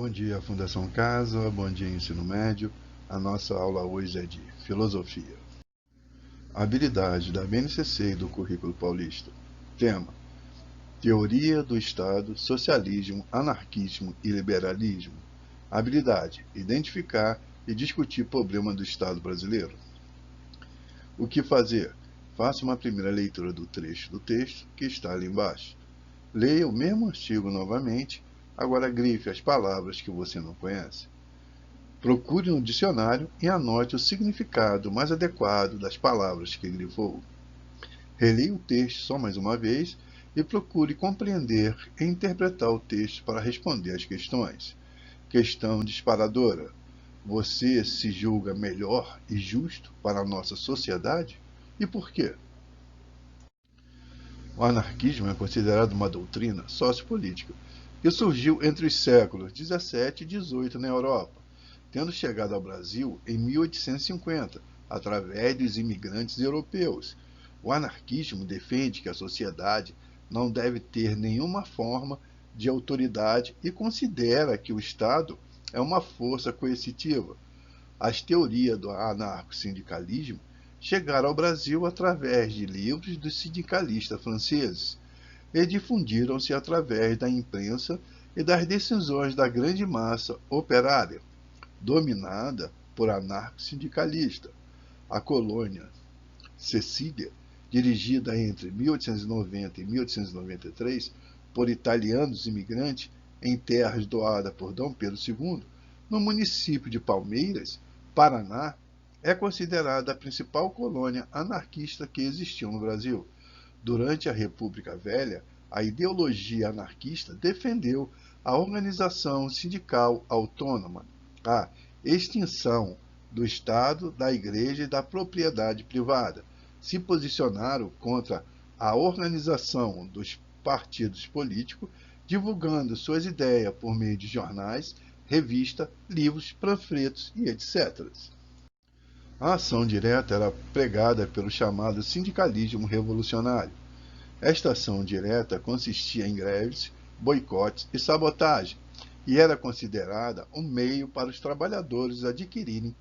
Bom dia, Fundação Casa, bom dia, Ensino Médio. A nossa aula hoje é de Filosofia. Habilidade da BNCC e do Currículo Paulista. Tema: Teoria do Estado, Socialismo, Anarquismo e Liberalismo. Habilidade: identificar e discutir problema do Estado brasileiro. O que fazer? Faça uma primeira leitura do trecho do texto que está ali embaixo. Leia o mesmo artigo novamente, agora grife as palavras que você não conhece. Procure no dicionário e anote o significado mais adequado das palavras que grifou. Releia o texto só mais uma vez e procure compreender e interpretar o texto para responder às questões. Questão disparadora: você se julga melhor e justo para a nossa sociedade? E por quê? O anarquismo é considerado uma doutrina sociopolítica que surgiu entre os séculos 17 e 18 na Europa, tendo chegado ao Brasil em 1850, através dos imigrantes europeus. O anarquismo defende que a sociedade não deve ter nenhuma forma de autoridade e considera que o Estado é uma força coercitiva. As teorias do anarco-sindicalismo chegaram ao Brasil através de livros dos sindicalistas franceses e difundiram-se através da imprensa e das decisões da grande massa operária, dominada por anarco-sindicalista. A colônia Sicília, dirigida entre 1890 e 1893 por italianos imigrantes em terras doadas por Dom Pedro II, no município de Palmeiras, Paraná, é considerada a principal colônia anarquista que existiu no Brasil. Durante a República Velha, a ideologia anarquista defendeu a organização sindical autônoma, a extinção do Estado, da Igreja e da propriedade privada. Se posicionaram contra a organização dos partidos políticos, divulgando suas ideias por meio de jornais, revistas, livros, panfletos e etc. A ação direta era pregada pelo chamado sindicalismo revolucionário. Esta ação direta consistia em greves, boicotes e sabotagem, e era considerada um meio para os trabalhadores adquirirem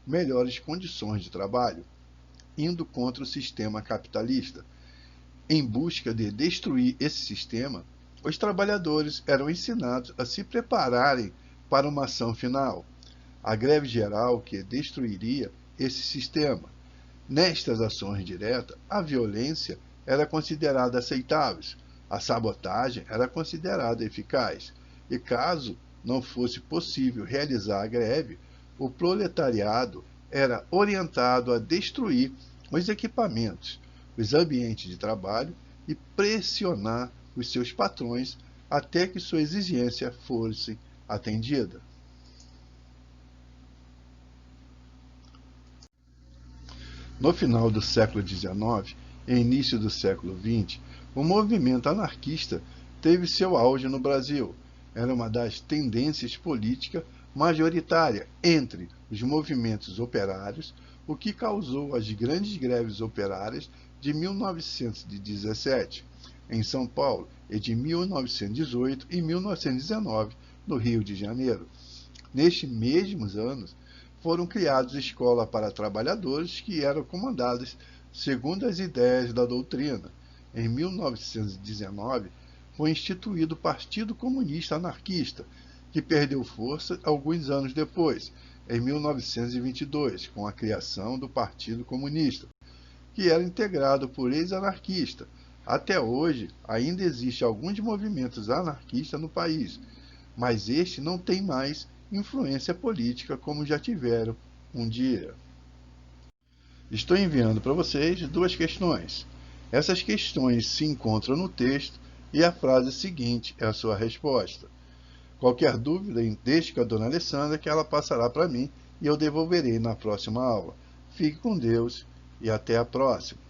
melhores condições de trabalho, indo contra o sistema capitalista. Em busca de destruir esse sistema, os trabalhadores eram ensinados a se prepararem para uma ação final, a greve geral que destruiria esse sistema. Nestas ações diretas, a violência era considerada aceitável, a sabotagem era considerada eficaz, e caso não fosse possível realizar a greve, o proletariado era orientado a destruir os equipamentos, os ambientes de trabalho e pressionar os seus patrões até que sua exigência fosse atendida. No final do século XIX e início do século XX, o movimento anarquista teve seu auge no Brasil. Era uma das tendências políticas majoritárias entre os movimentos operários, o que causou as grandes greves operárias de 1917 em São Paulo e de 1918 e 1919 no Rio de Janeiro. Nestes mesmos anos, foram criadas escolas para trabalhadores que eram comandadas segundo as ideias da doutrina. Em 1919, foi instituído o Partido Comunista Anarquista, que perdeu força alguns anos depois, em 1922, com a criação do Partido Comunista, que era integrado por ex-anarquistas. Até hoje, ainda existem alguns movimentos anarquistas no país, mas este não tem mais influência política como já tiveram um dia. Estou enviando para vocês duas questões. Essas questões se encontram no texto e a frase seguinte é a sua resposta. Qualquer dúvida, deixe com a dona Alessandra que ela passará para mim e eu devolverei na próxima aula. Fique com Deus e até a próxima.